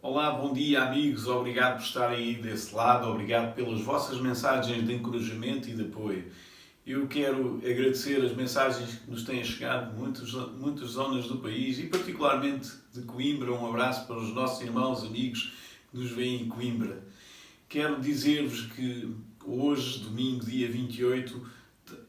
Olá, bom dia amigos, obrigado por estarem aí desse lado, obrigado pelas vossas mensagens de encorajamento e de apoio. Eu quero agradecer as mensagens que nos têm chegado de muitas zonas do país e particularmente de Coimbra. Um abraço para os nossos irmãos, amigos que nos veem em Coimbra. Quero dizer-vos que hoje, domingo, dia 28,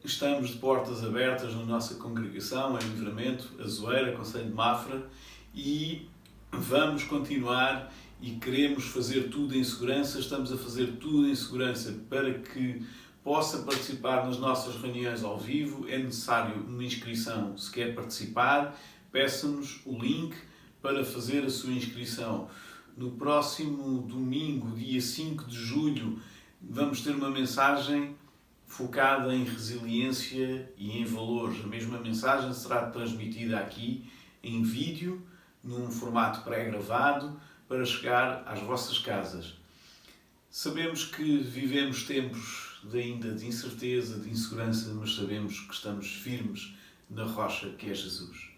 estamos de portas abertas na nossa congregação em Livramento, Azoeira, Concelho de Mafra, e vamos continuar e queremos fazer tudo em segurança. Estamos a fazer tudo em segurança para que possa participar nas nossas reuniões ao vivo. É necessário uma inscrição. Se quer participar, peça-nos o link para fazer a sua inscrição. No próximo domingo, dia 5 de julho, vamos ter uma mensagem focada em resiliência e em valores. A mesma mensagem será transmitida aqui em vídeo, num formato pré-gravado, para chegar às vossas casas. Sabemos que vivemos tempos ainda de incerteza, de insegurança, mas sabemos que estamos firmes na rocha que é Jesus.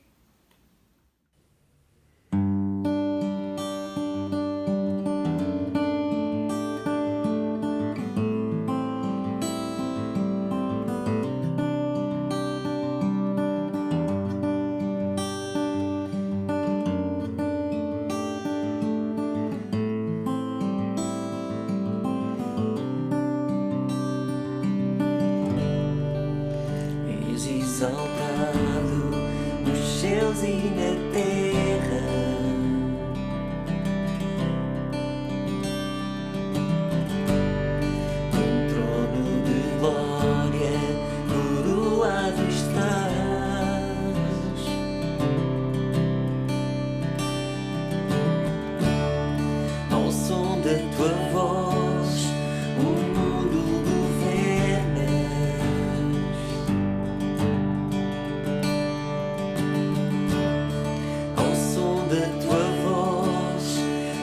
És exaltado nos céus e na terra. Num trono de glória coroado estás. Ao som da tua voz o mundo governas. Ao som da tua voz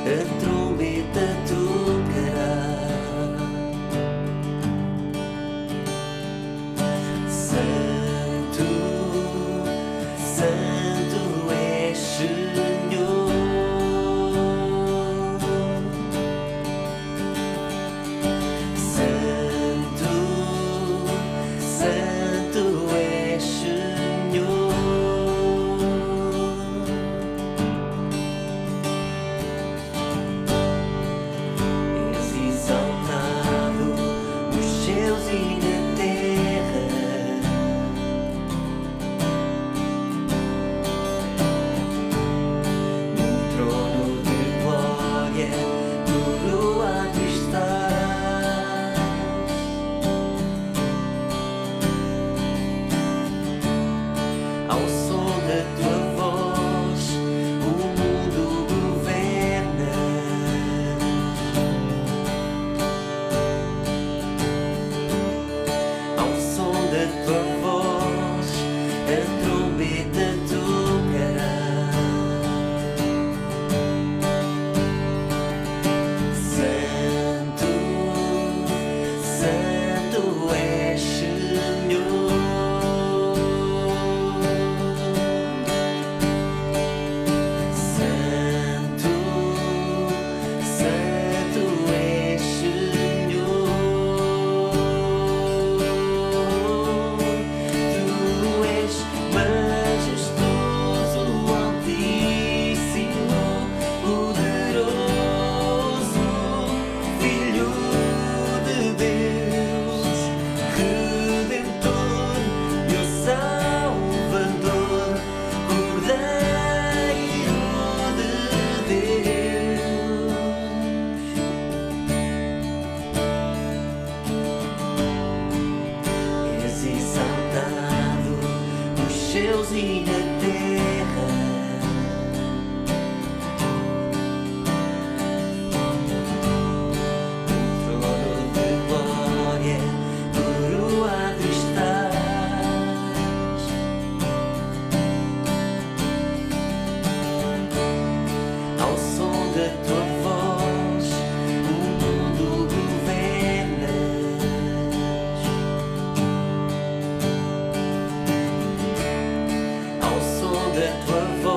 a trombeta tocará. Santo, Santo és Senhor. Santo, Santo és Senhor. És exaltado nos céus e na terra. Num trono de glória coroado estás. Ao som da tua voz o mundo governas. Ao som da tua voz a trombeta tocará. Santo, Santo és Senhor. Santo, Santo és Senhor. Tu és majestoso, altíssimo, poderoso, Filho de Deus, Redentor, meu Salvador, Cordeiro de Deus. És exaltado nos céus e na terra. Num trono de glória coroado estás. Ao som da tua voz o mundo governas. Ao som da tua voz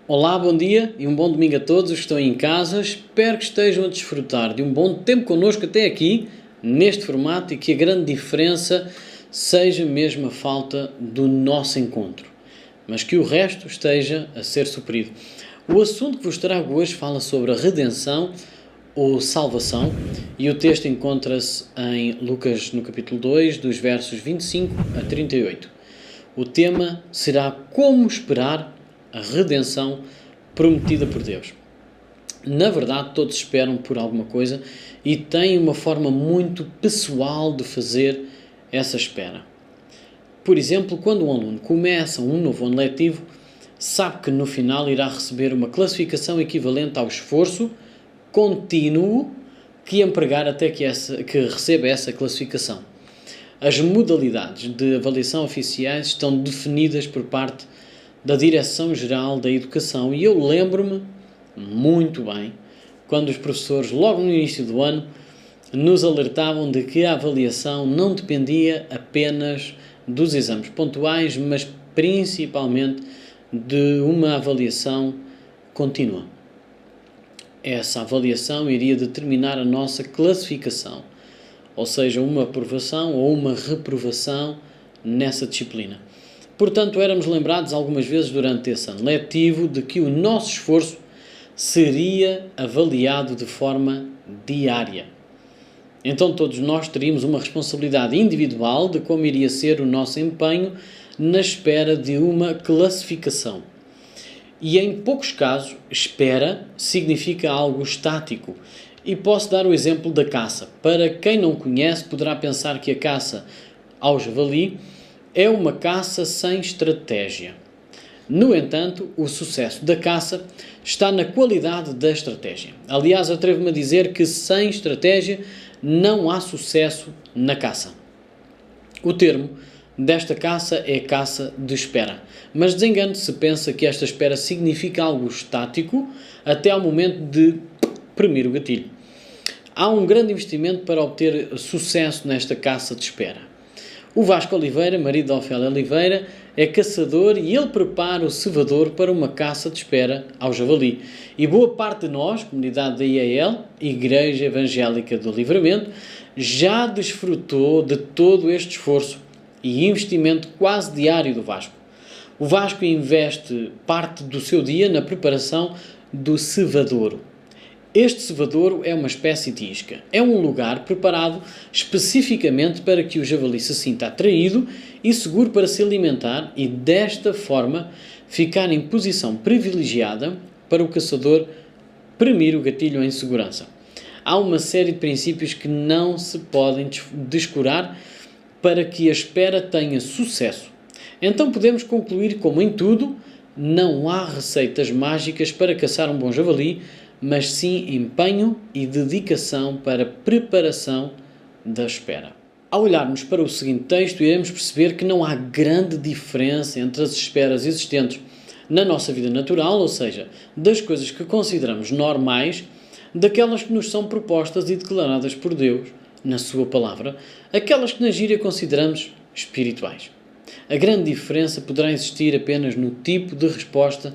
Olá, bom dia e um bom domingo a todos os que estão em casa. Espero que estejam a desfrutar de um bom tempo connosco até aqui, neste formato, e que a grande diferença seja mesmo a falta do nosso encontro, mas que o resto esteja a ser suprido. O assunto que vos trago hoje fala sobre a redenção ou salvação, e o texto encontra-se em Lucas, no capítulo 2, dos versos 25 a 38. O tema será como esperar a redenção prometida por Deus. Na verdade, todos esperam por alguma coisa e têm uma forma muito pessoal de fazer essa espera. Por exemplo, quando um aluno começa um novo ano letivo, sabe que no final irá receber uma classificação equivalente ao esforço contínuo que empregar até que receba essa classificação. As modalidades de avaliação oficiais estão definidas por parte da Direção-Geral da Educação e eu lembro-me muito bem quando os professores, logo no início do ano, nos alertavam de que a avaliação não dependia apenas dos exames pontuais, mas principalmente de uma avaliação contínua. Essa avaliação iria determinar a nossa classificação, ou seja, uma aprovação ou uma reprovação nessa disciplina. Portanto, éramos lembrados algumas vezes durante esse ano letivo de que o nosso esforço seria avaliado de forma diária. Então todos nós teríamos uma responsabilidade individual de como iria ser o nosso empenho na espera de uma classificação. E em poucos casos, espera significa algo estático. E posso dar o exemplo da caça. Para quem não conhece, poderá pensar que a caça ao javali é uma caça sem estratégia. No entanto, o sucesso da caça está na qualidade da estratégia. Aliás, atrevo-me a dizer que sem estratégia não há sucesso na caça. O termo desta caça é caça de espera. Mas desengane-se se pensa que esta espera significa algo estático até ao momento de premir o gatilho. Há um grande investimento para obter sucesso nesta caça de espera. O Vasco Oliveira, marido da Ofélia Oliveira, é caçador e ele prepara o cevador para uma caça de espera ao javali. E boa parte de nós, comunidade da IEL, Igreja Evangélica do Livramento, já desfrutou de todo este esforço e investimento quase diário do Vasco. O Vasco investe parte do seu dia na preparação do cevadouro. Este cevadouro é uma espécie de isca. É um lugar preparado especificamente para que o javali se sinta atraído e seguro para se alimentar e, desta forma, ficar em posição privilegiada para o caçador premir o gatilho em segurança. Há uma série de princípios que não se podem descurar para que a espera tenha sucesso. Então podemos concluir, como em tudo, não há receitas mágicas para caçar um bom javali, mas sim empenho e dedicação para a preparação da espera. Ao olharmos para o seguinte texto, iremos perceber que não há grande diferença entre as esperas existentes na nossa vida natural, ou seja, das coisas que consideramos normais, daquelas que nos são propostas e declaradas por Deus na sua palavra, aquelas que na gíria consideramos espirituais. A grande diferença poderá existir apenas no tipo de resposta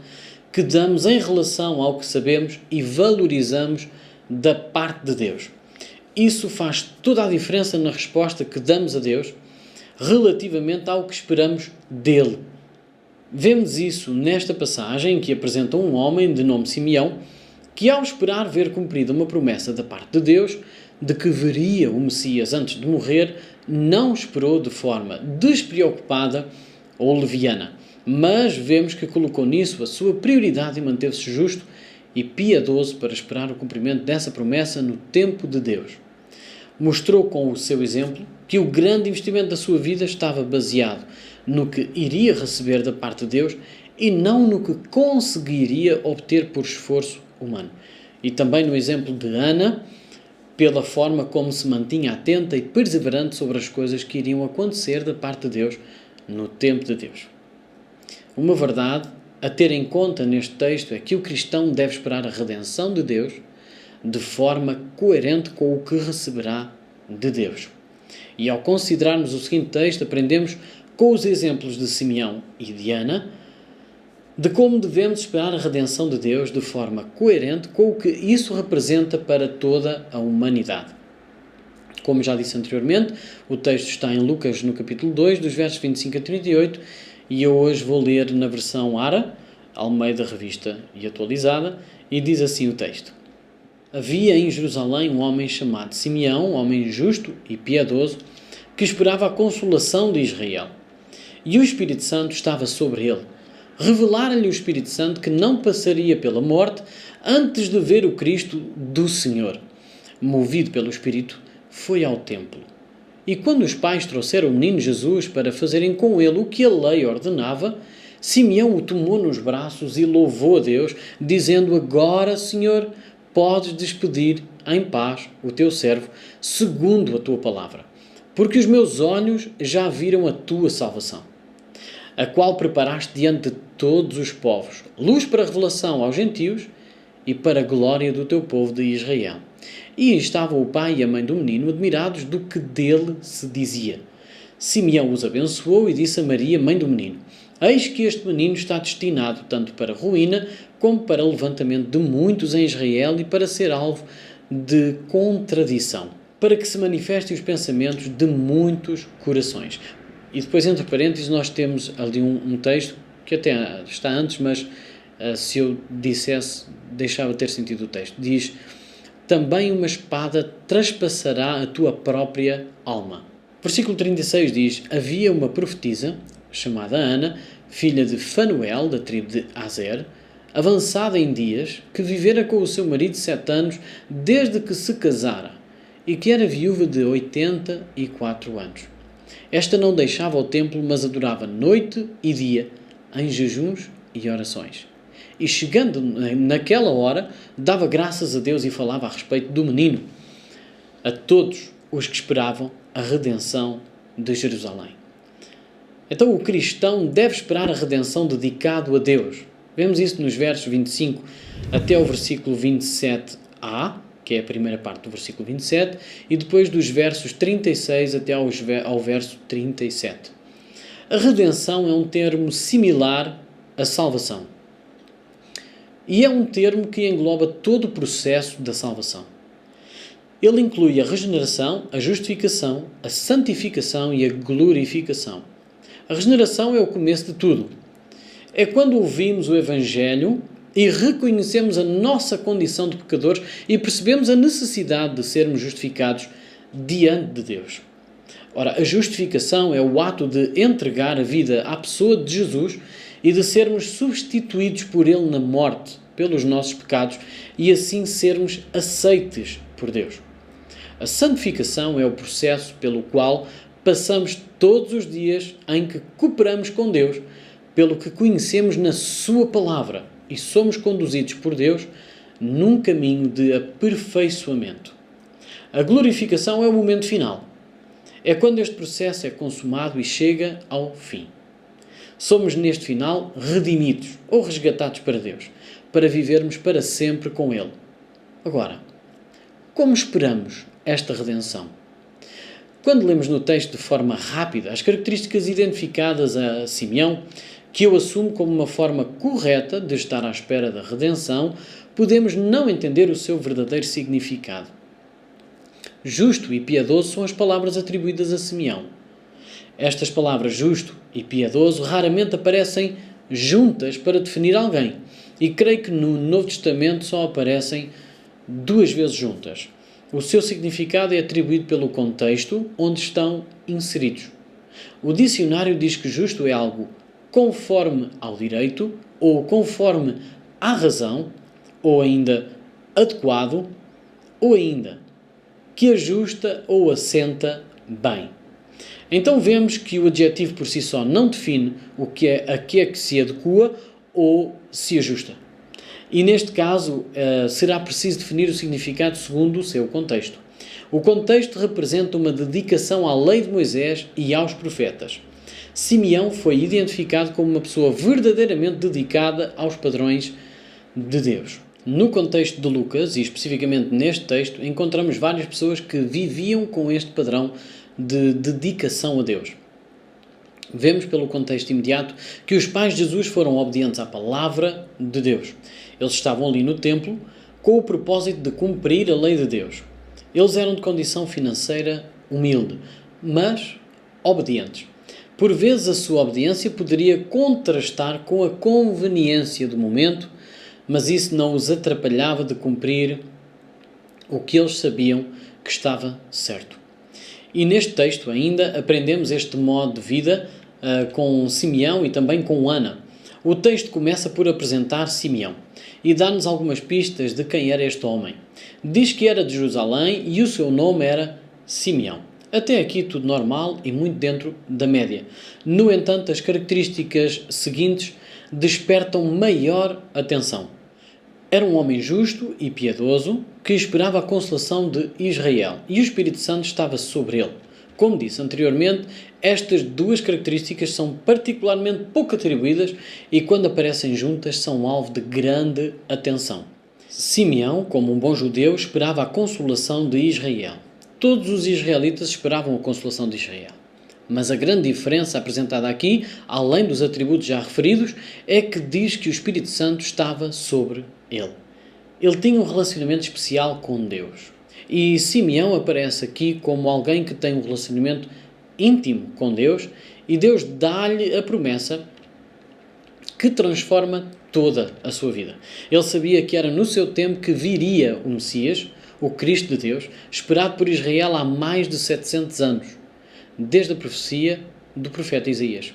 que damos em relação ao que sabemos e valorizamos da parte de Deus. Isso faz toda a diferença na resposta que damos a Deus relativamente ao que esperamos dele. Vemos isso nesta passagem que apresenta um homem de nome Simeão, que ao esperar ver cumprida uma promessa da parte de Deus, de que veria o Messias antes de morrer, não esperou de forma despreocupada ou leviana, mas vemos que colocou nisso a sua prioridade e manteve-se justo e piedoso para esperar o cumprimento dessa promessa no tempo de Deus. Mostrou com o seu exemplo que o grande investimento da sua vida estava baseado no que iria receber da parte de Deus e não no que conseguiria obter por esforço humano. E também no exemplo de Ana, pela forma como se mantinha atenta e perseverante sobre as coisas que iriam acontecer da parte de Deus no tempo de Deus. Uma verdade a ter em conta neste texto é que o cristão deve esperar a redenção de Deus de forma coerente com o que receberá de Deus. E ao considerarmos o seguinte texto, aprendemos com os exemplos de Simeão e de Ana de como devemos esperar a redenção de Deus de forma coerente com o que isso representa para toda a humanidade. Como já disse anteriormente, o texto está em Lucas no capítulo 2, dos versos 25 a 38, e eu hoje vou ler na versão ARA, Almeida Revista e Atualizada, e diz assim o texto. Havia em Jerusalém um homem chamado Simeão, um homem justo e piedoso, que esperava a consolação de Israel. E o Espírito Santo estava sobre ele. Revelara-lhe o Espírito Santo que não passaria pela morte antes de ver o Cristo do Senhor. Movido pelo Espírito, foi ao templo. E quando os pais trouxeram o menino Jesus para fazerem com ele o que a lei ordenava, Simeão o tomou nos braços e louvou a Deus, dizendo: Agora, Senhor, podes despedir em paz o teu servo, segundo a tua palavra, porque os meus olhos já viram a tua salvação, a qual preparaste diante de todos os povos, luz para revelação aos gentios e para a glória do teu povo de Israel. E estavam o pai e a mãe do menino admirados do que dele se dizia. Simeão os abençoou e disse a Maria, mãe do menino: Eis que este menino está destinado tanto para ruína como para levantamento de muitos em Israel e para ser alvo de contradição, para que se manifestem os pensamentos de muitos corações. E depois, entre parênteses, nós temos ali um texto que até está antes, mas se eu dissesse, deixava de ter sentido o texto. Diz: Também uma espada traspassará a tua própria alma. Versículo 36 diz: Havia uma profetisa, chamada Ana, filha de Fanuel, da tribo de Aser, avançada em dias, que vivera com o seu marido 7 anos, desde que se casara, e que era viúva de 84 anos. Esta não deixava o templo, mas adorava noite e dia, em jejuns e orações. E chegando naquela hora, dava graças a Deus e falava a respeito do menino a todos os que esperavam a redenção de Jerusalém. Então o cristão deve esperar a redenção dedicado a Deus. Vemos isso nos versos 25 até o versículo 27a, que é a primeira parte do versículo 27, e depois dos versos 36 até ao verso 37. A redenção é um termo similar à salvação. E é um termo que engloba todo o processo da salvação. Ele inclui a regeneração, a justificação, a santificação e a glorificação. A regeneração é o começo de tudo. É quando ouvimos o Evangelho e reconhecemos a nossa condição de pecadores e percebemos a necessidade de sermos justificados diante de Deus. Ora, a justificação é o ato de entregar a vida à pessoa de Jesus e de sermos substituídos por Ele na morte pelos nossos pecados e assim sermos aceites por Deus. A santificação é o processo pelo qual passamos todos os dias em que cooperamos com Deus, pelo que conhecemos na Sua Palavra e somos conduzidos por Deus num caminho de aperfeiçoamento. A glorificação é o momento final. É quando este processo é consumado e chega ao fim. Somos neste final redimidos ou resgatados para Deus, para vivermos para sempre com Ele. Agora, como esperamos esta redenção? Quando lemos no texto de forma rápida as características identificadas a Simeão, que eu assumo como uma forma correta de estar à espera da redenção, podemos não entender o seu verdadeiro significado. Justo e piedoso são as palavras atribuídas a Simeão. Estas palavras justo e piedoso raramente aparecem juntas para definir alguém, e creio que no Novo Testamento só aparecem 2 vezes juntas. O seu significado é atribuído pelo contexto onde estão inseridos. O dicionário diz que justo é algo conforme ao direito, ou conforme à razão, ou ainda adequado, ou ainda que ajusta ou assenta bem. Então vemos que o adjetivo por si só não define a que é que se adequa ou se ajusta. E neste caso será preciso definir o significado segundo o seu contexto. O contexto representa uma dedicação à lei de Moisés e aos profetas. Simeão foi identificado como uma pessoa verdadeiramente dedicada aos padrões de Deus. No contexto de Lucas, e especificamente neste texto, encontramos várias pessoas que viviam com este padrão de dedicação a Deus. Vemos pelo contexto imediato que os pais de Jesus foram obedientes à palavra de Deus. Eles estavam ali no templo com o propósito de cumprir a lei de Deus. Eles eram de condição financeira humilde, mas obedientes. Por vezes a sua obediência poderia contrastar com a conveniência do momento, mas isso não os atrapalhava de cumprir o que eles sabiam que estava certo. E neste texto ainda aprendemos este modo de vida com Simeão e também com Ana. O texto começa por apresentar Simeão e dá-nos algumas pistas de quem era este homem. Diz que era de Jerusalém e o seu nome era Simeão. Até aqui tudo normal e muito dentro da média. No entanto, as características seguintes despertam maior atenção. Era um homem justo e piedoso que esperava a consolação de Israel e o Espírito Santo estava sobre ele. Como disse anteriormente, estas duas características são particularmente pouco atribuídas e quando aparecem juntas são alvo de grande atenção. Simeão, como um bom judeu, esperava a consolação de Israel. Todos os israelitas esperavam a consolação de Israel. Mas a grande diferença apresentada aqui, além dos atributos já referidos, é que diz que o Espírito Santo estava sobre ele. Ele tinha um relacionamento especial com Deus. E Simeão aparece aqui como alguém que tem um relacionamento íntimo com Deus e Deus dá-lhe a promessa que transforma toda a sua vida. Ele sabia que era no seu tempo que viria o Messias, o Cristo de Deus, esperado por Israel há mais de 700 anos, desde a profecia do profeta Isaías.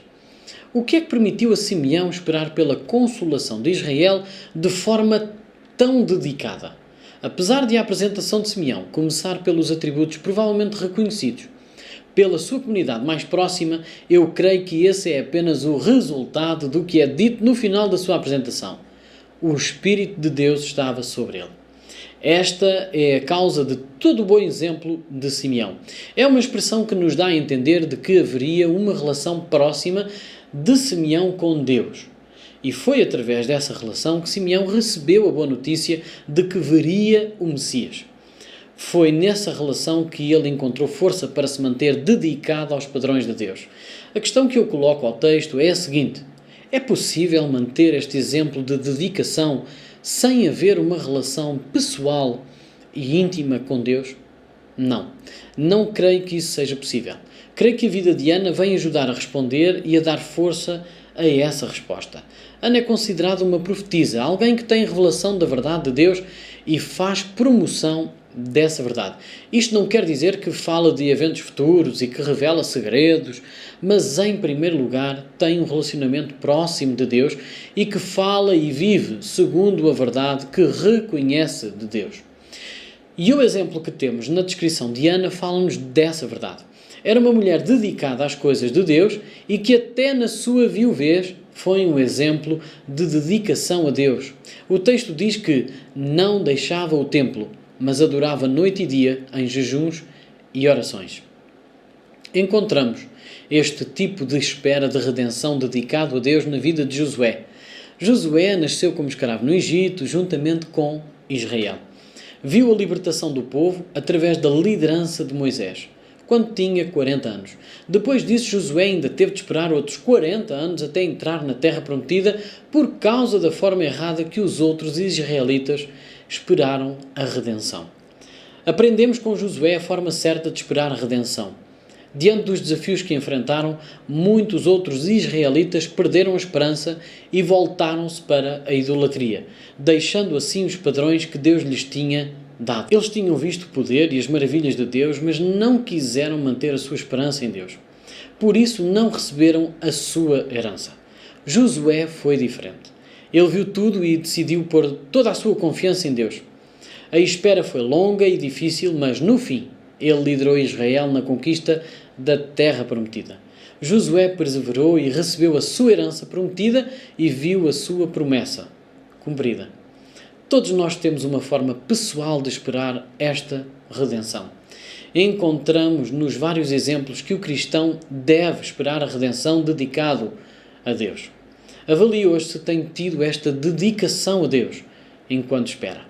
O que é que permitiu a Simeão esperar pela consolação de Israel de forma tão dedicada? Apesar de a apresentação de Simeão começar pelos atributos provavelmente reconhecidos pela sua comunidade mais próxima, eu creio que esse é apenas o resultado do que é dito no final da sua apresentação. O Espírito de Deus estava sobre ele. Esta é a causa de todo o bom exemplo de Simeão. É uma expressão que nos dá a entender de que haveria uma relação próxima de Simeão com Deus. E foi através dessa relação que Simeão recebeu a boa notícia de que veria o Messias. Foi nessa relação que ele encontrou força para se manter dedicado aos padrões de Deus. A questão que eu coloco ao texto é a seguinte: é possível manter este exemplo de dedicação sem haver uma relação pessoal e íntima com Deus? Não creio que isso seja possível. Creio que a vida de Ana vem ajudar a responder e a dar força a essa resposta. Ana é considerada uma profetisa, alguém que tem revelação da verdade de Deus e faz promoção dessa verdade. Isto não quer dizer que fala de eventos futuros e que revela segredos, mas em primeiro lugar tem um relacionamento próximo de Deus e que fala e vive segundo a verdade que reconhece de Deus. E o exemplo que temos na descrição de Ana fala-nos dessa verdade. Era uma mulher dedicada às coisas de Deus e que até na sua viuvez foi um exemplo de dedicação a Deus. O texto diz que não deixava o templo, mas adorava noite e dia em jejuns e orações. Encontramos este tipo de espera de redenção dedicado a Deus na vida de Josué. Josué nasceu como escravo no Egito, juntamente com Israel. Viu a libertação do povo através da liderança de Moisés, quando tinha 40 anos. Depois disso, Josué ainda teve de esperar outros 40 anos até entrar na terra prometida por causa da forma errada que os outros israelitas esperaram a redenção. Aprendemos com Josué a forma certa de esperar a redenção. Diante dos desafios que enfrentaram, muitos outros israelitas perderam a esperança e voltaram-se para a idolatria, deixando assim os padrões que Deus lhes tinha dado. Eles tinham visto o poder e as maravilhas de Deus, mas não quiseram manter a sua esperança em Deus. Por isso não receberam a sua herança. Josué foi diferente. Ele viu tudo e decidiu pôr toda a sua confiança em Deus. A espera foi longa e difícil, mas no fim ele liderou Israel na conquista da terra prometida. Josué perseverou e recebeu a sua herança prometida e viu a sua promessa cumprida. Todos nós temos uma forma pessoal de esperar esta redenção. Encontramos nos vários exemplos que o cristão deve esperar a redenção dedicado a Deus. Avalie hoje se tem tido esta dedicação a Deus enquanto espera.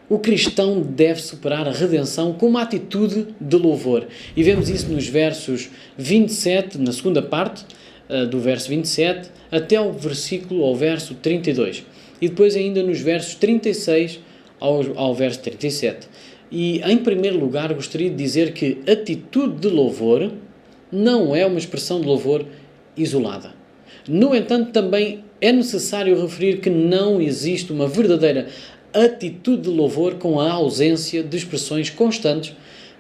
O cristão deve superar a redenção com uma atitude de louvor. E vemos isso nos versos 27, na segunda parte do verso 27, até ao verso 32. E depois ainda nos versos 36 ao verso 37. E, em primeiro lugar, gostaria de dizer que atitude de louvor não é uma expressão de louvor isolada. No entanto, também é necessário referir que não existe uma verdadeira atitude de louvor com a ausência de expressões constantes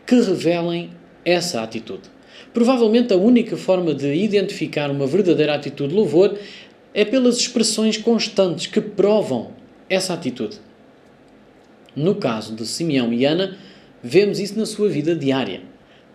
que revelem essa atitude. Provavelmente a única forma de identificar uma verdadeira atitude de louvor é pelas expressões constantes que provam essa atitude. No caso de Simeão e Ana, vemos isso na sua vida diária.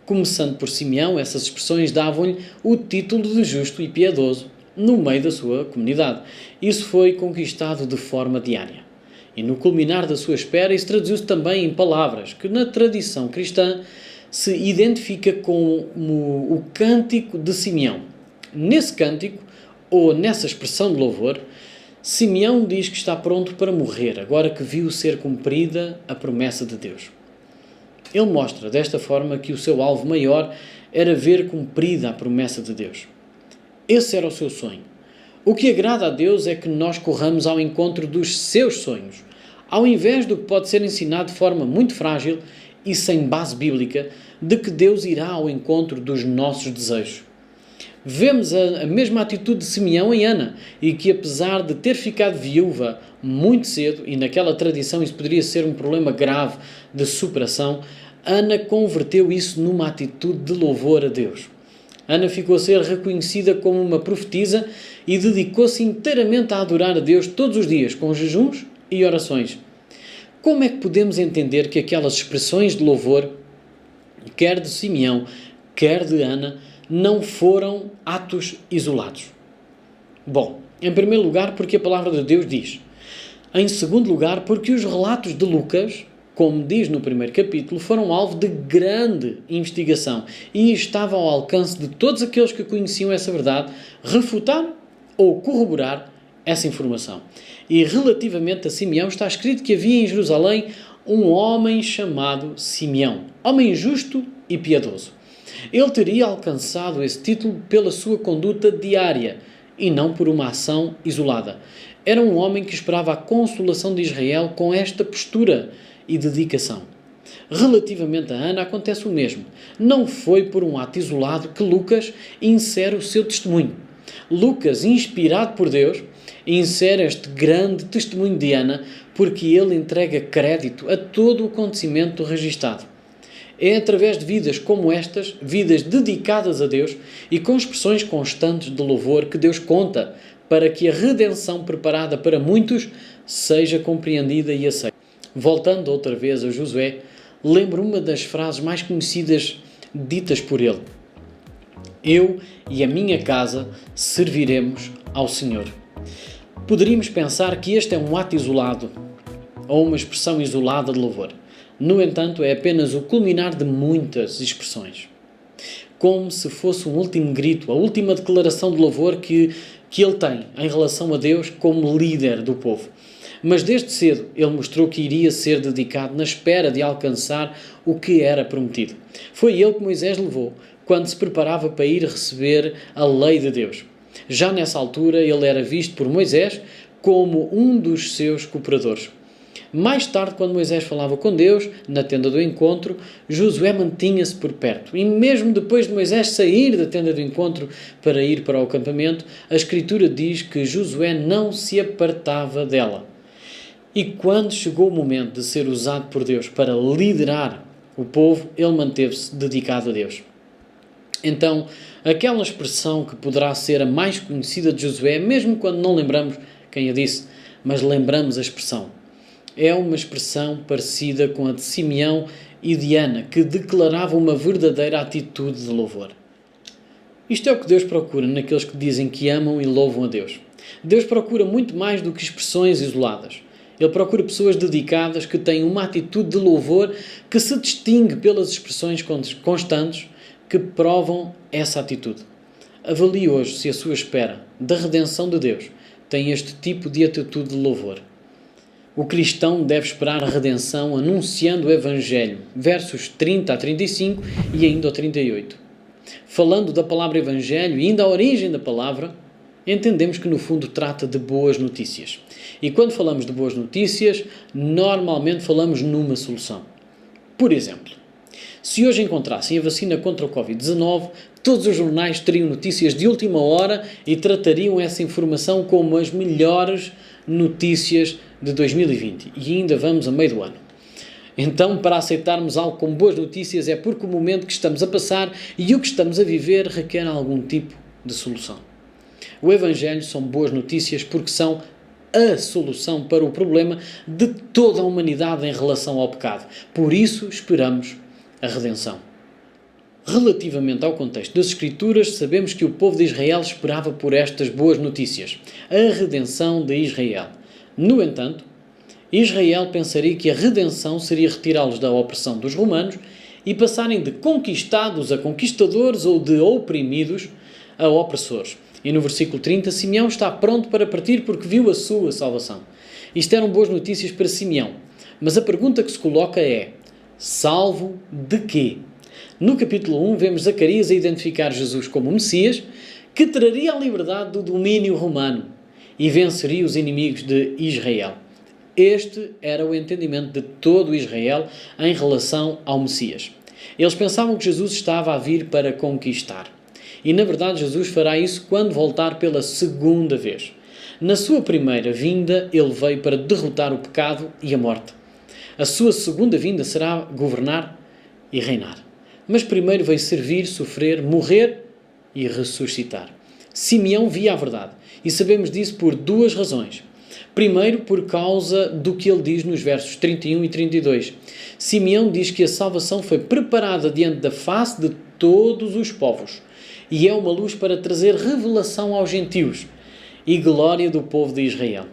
Começando por Simeão, essas expressões davam-lhe o título de justo e piedoso no meio da sua comunidade. Isso foi conquistado de forma diária. E no culminar da sua espera, isso traduziu-se também em palavras que na tradição cristã se identifica como o cântico de Simeão. Nesse cântico, ou nessa expressão de louvor, Simeão diz que está pronto para morrer, agora que viu ser cumprida a promessa de Deus. Ele mostra desta forma que o seu alvo maior era ver cumprida a promessa de Deus. Esse era o seu sonho. O que agrada a Deus é que nós corramos ao encontro dos seus sonhos, ao invés do que pode ser ensinado de forma muito frágil e sem base bíblica, de que Deus irá ao encontro dos nossos desejos. Vemos a mesma atitude de Simeão em Ana, e que apesar de ter ficado viúva muito cedo, e naquela tradição isso poderia ser um problema grave de superação, Ana converteu isso numa atitude de louvor a Deus. Ana ficou a ser reconhecida como uma profetisa e dedicou-se inteiramente a adorar a Deus todos os dias, com jejuns e orações. Como é que podemos entender que aquelas expressões de louvor, quer de Simeão, quer de Ana, não foram atos isolados? Bom, em primeiro lugar, porque a palavra de Deus diz. Em segundo lugar, porque os relatos de Lucas, como diz no primeiro capítulo, foram alvo de grande investigação e estavam ao alcance de todos aqueles que conheciam essa verdade refutar ou corroborar essa informação. E relativamente a Simeão está escrito que havia em Jerusalém um homem chamado Simeão, homem justo e piedoso. Ele teria alcançado esse título pela sua conduta diária e não por uma ação isolada. Era um homem que esperava a consolação de Israel com esta postura e dedicação. Relativamente a Ana, acontece o mesmo. Não foi por um ato isolado que Lucas insere o seu testemunho. Lucas, inspirado por Deus, insere este grande testemunho de Ana porque ele entrega crédito a todo o acontecimento registado. É através de vidas como estas, vidas dedicadas a Deus e com expressões constantes de louvor, que Deus conta para que a redenção preparada para muitos seja compreendida e aceita. Voltando outra vez a Josué, lembro uma das frases mais conhecidas ditas por ele. Eu e a minha casa serviremos ao Senhor. Poderíamos pensar que este é um ato isolado ou uma expressão isolada de louvor. No entanto, é apenas o culminar de muitas expressões. Como se fosse um último grito, a última declaração de louvor que ele tem em relação a Deus como líder do povo. Mas desde cedo ele mostrou que iria ser dedicado na espera de alcançar o que era prometido. Foi ele que Moisés levou quando se preparava para ir receber a lei de Deus. Já nessa altura ele era visto por Moisés como um dos seus cooperadores. Mais tarde, quando Moisés falava com Deus, na tenda do encontro, Josué mantinha-se por perto. E mesmo depois de Moisés sair da tenda do encontro para ir para o acampamento, a Escritura diz que Josué não se apartava dela. E quando chegou o momento de ser usado por Deus para liderar o povo, ele manteve-se dedicado a Deus. Então, aquela expressão que poderá ser a mais conhecida de Josué, mesmo quando não lembramos quem a disse, mas lembramos a expressão. É uma expressão parecida com a de Simeão e de Ana, que declarava uma verdadeira atitude de louvor. Isto é o que Deus procura naqueles que dizem que amam e louvam a Deus. Deus procura muito mais do que expressões isoladas. Ele procura pessoas dedicadas que têm uma atitude de louvor que se distingue pelas expressões constantes que provam essa atitude. Avalie hoje se a sua espera da redenção de Deus tem este tipo de atitude de louvor. o cristão deve esperar a redenção anunciando o Evangelho, versos 30 a 35 e ainda ao 38. Falando da palavra Evangelho e ainda a origem da palavra, entendemos que no fundo trata de boas notícias. E quando falamos de boas notícias, normalmente falamos numa solução. Por exemplo, se hoje encontrassem a vacina contra o Covid-19, todos os jornais teriam notícias de última hora e tratariam essa informação como as melhores notícias de 2020. E ainda vamos a meio do ano. Então, para aceitarmos algo como boas notícias é porque o momento que estamos a passar e o que estamos a viver requer algum tipo de solução. O Evangelho são boas notícias porque são a solução para o problema de toda a humanidade em relação ao pecado. Por isso esperamos a redenção. Relativamente ao contexto das Escrituras, sabemos que o povo de Israel esperava por estas boas notícias, a redenção de Israel. No entanto, Israel pensaria que a redenção seria retirá-los da opressão dos romanos e passarem de conquistados a conquistadores ou de oprimidos a opressores. E no versículo 30, Simeão está pronto para partir porque viu a sua salvação. Isto eram boas notícias para Simeão. Mas a pergunta que se coloca é: salvo de quê? No capítulo 1 vemos Zacarias a identificar Jesus como Messias, que traria a liberdade do domínio romano e venceria os inimigos de Israel. Este era o entendimento de todo Israel em relação ao Messias. Eles pensavam que Jesus estava a vir para conquistar. E, na verdade, Jesus fará isso quando voltar pela segunda vez. Na sua primeira vinda, ele veio para derrotar o pecado e a morte. A sua segunda vinda será governar e reinar. Mas primeiro veio servir, sofrer, morrer e ressuscitar. Simeão via a verdade. E sabemos disso por duas razões. Primeiro, por causa do que ele diz nos versos 31 e 32. Simeão diz que a salvação foi preparada diante da face de todos os povos. E é uma luz para trazer revelação aos gentios e glória do povo de Israel.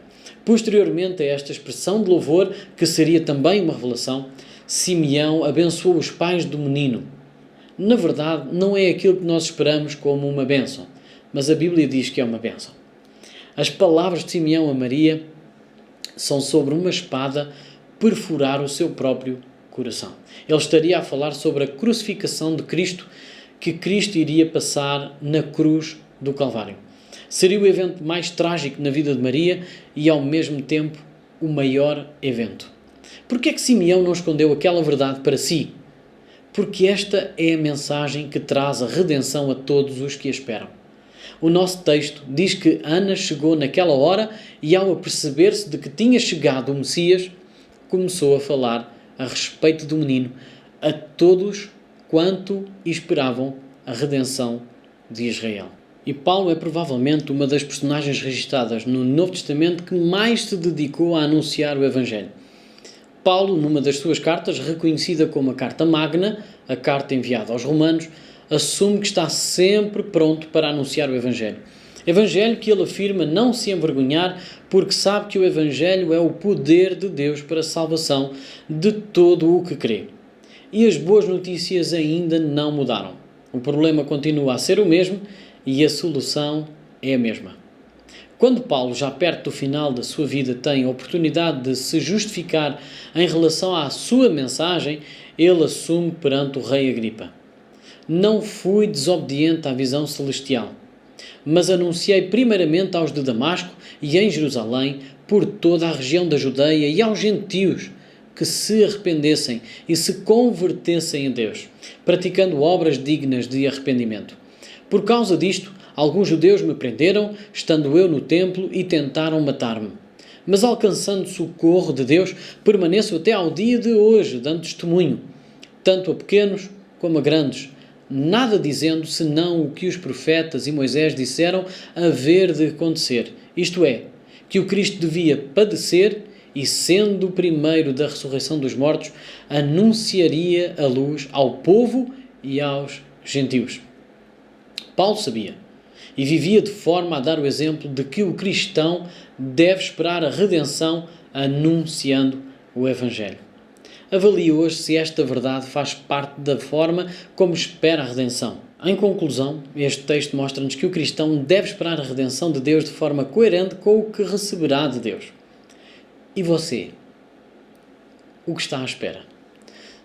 Posteriormente a esta expressão de louvor, que seria também uma revelação, Simeão abençoou os pais do menino. Na verdade, não é aquilo que nós esperamos como uma bênção, mas a Bíblia diz que é uma bênção. As palavras de Simeão a Maria são sobre uma espada perfurar o seu próprio coração. Ele estaria a falar sobre a crucificação de Cristo, que Cristo iria passar na cruz do Calvário. Seria o evento mais trágico na vida de Maria e, ao mesmo tempo, o maior evento. Por que é que Simeão não escondeu aquela verdade para si? Porque esta é a mensagem que traz a redenção a todos os que a esperam. O nosso texto diz que Ana chegou naquela hora e, ao aperceber-se de que tinha chegado o Messias, começou a falar a respeito do menino a todos quanto esperavam a redenção de Israel. E Paulo é provavelmente uma das personagens registradas no Novo Testamento que mais se dedicou a anunciar o Evangelho. Paulo, numa das suas cartas, reconhecida como a Carta Magna, a carta enviada aos Romanos, assume que está sempre pronto para anunciar o Evangelho. Evangelho que ele afirma não se envergonhar, porque sabe que o Evangelho é o poder de Deus para a salvação de todo o que crê. E as boas notícias ainda não mudaram. O problema continua a ser o mesmo e a solução é a mesma. Quando Paulo, já perto do final da sua vida, tem a oportunidade de se justificar em relação à sua mensagem, ele assume perante o rei Agripa: não fui desobediente à visão celestial, mas anunciei primeiramente aos de Damasco e em Jerusalém, por toda a região da Judeia e aos gentios, que se arrependessem e se convertessem a Deus, praticando obras dignas de arrependimento. Por causa disto, alguns judeus me prenderam, estando eu no templo, e tentaram matar-me. Mas alcançando socorro de Deus, permaneço até ao dia de hoje, dando testemunho, tanto a pequenos como a grandes, nada dizendo senão o que os profetas e Moisés disseram haver de acontecer, isto é, que o Cristo devia padecer e, sendo o primeiro da ressurreição dos mortos, anunciaria a luz ao povo e aos gentios. Paulo sabia e vivia de forma a dar o exemplo de que o cristão deve esperar a redenção anunciando o Evangelho. Avalie hoje se esta verdade faz parte da forma como espera a redenção. Em conclusão, este texto mostra-nos que o cristão deve esperar a redenção de Deus de forma coerente com o que receberá de Deus. E você? O que está à espera?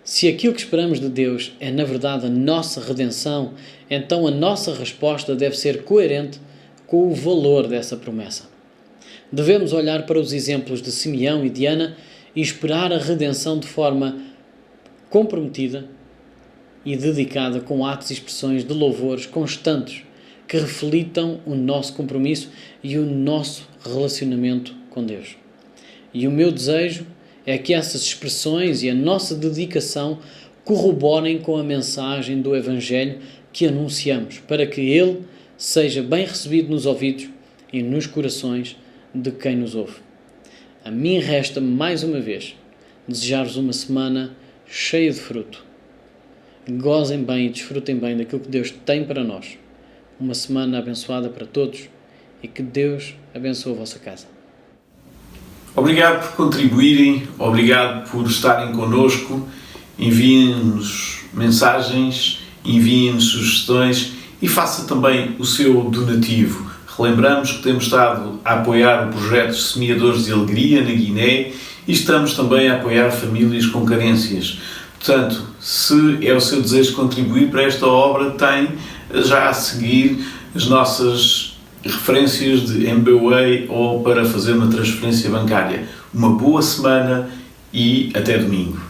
Se aquilo que esperamos de Deus é na verdade a nossa redenção, então a nossa resposta deve ser coerente com o valor dessa promessa. Devemos olhar para os exemplos de Simeão e de Ana e esperar a redenção de forma comprometida e dedicada, com atos e expressões de louvores constantes que reflitam o nosso compromisso e o nosso relacionamento com Deus. E o meu desejo é que essas expressões e a nossa dedicação corroborem com a mensagem do Evangelho que anunciamos, para que ele seja bem recebido nos ouvidos e nos corações de quem nos ouve. A mim resta-me mais uma vez desejar-vos uma semana cheia de fruto. Gozem bem e desfrutem bem daquilo que Deus tem para nós. Uma semana abençoada para todos e que Deus abençoe a vossa casa. Obrigado por contribuírem, obrigado por estarem connosco. Enviem-nos mensagens, enviem-nos sugestões e faça também o seu donativo. Relembramos que temos estado a apoiar o projeto Semeadores de Alegria na Guiné e estamos também a apoiar famílias com carências. Portanto, se é o seu desejo de contribuir para esta obra, tem já a seguir as nossas referências de MBWay ou para fazer uma transferência bancária. Uma boa semana e até domingo.